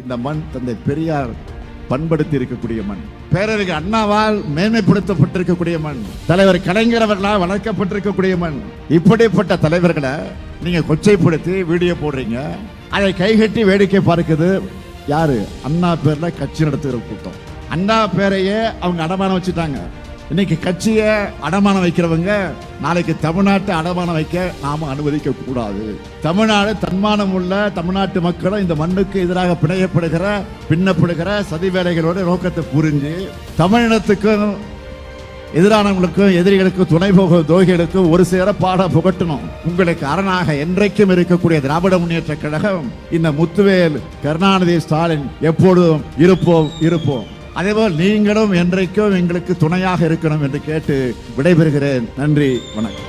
இந்த மண் தந்தை பெரியார் பண்படுத்தி இருக்கக்கூடிய மண், பேரறிஞர் அண்ணாவால் மேன்மைப்படுத்தப்பட்டிருக்கக்கூடிய மண், தலைவர் கலைஞர் அவர்களால் வளர்க்கப்பட்டிருக்கக்கூடிய மண். இப்படிப்பட்ட தலைவர்களை நீங்க கொச்சைப்படுத்தி வீடியோ போடுறீங்க. அதை கைகட்டி வேடிக்கை பார்க்குது யாரு? அண்ணா பேர்ல கட்சி நடத்துகிற கூட்டம். அண்ணா பேரையே அவங்க அடமானம் வச்சுட்டாங்க. இன்னைக்கு கட்சியை அடமானம் வைக்கிறவங்க நாளைக்கு தமிழ்நாட்டை அடமானம் வைக்க நாம அனுமதிக்க கூடாது. தமிழ்நாடு தன்மானம் உள்ள தமிழ்நாட்டு மக்களும் இந்த மண்ணுக்கு எதிராக பின்னப்படுகிற சதி வேலைகளோட நோக்கத்தை புரிஞ்சு தமிழினத்துக்கும் எதிரானவங்களுக்கும் எதிரிகளுக்கும் துணை போக துரோகிகளுக்கும் ஒரு சேர பாட புகட்டணும். உங்களுக்கு அரணாக என்றைக்கும் இருக்கக்கூடிய திராவிட முன்னேற்ற கழகம் இந்த முத்துவேல் கருணாநிதி ஸ்டாலின் எப்பொழுதும் இருப்போம். அதேபோல் நீங்களும் என்றைக்கும் எங்களுக்கு துணையாக இருக்கணும் என்று கேட்டு விடைபெறுகிறேன். நன்றி, வணக்கம்.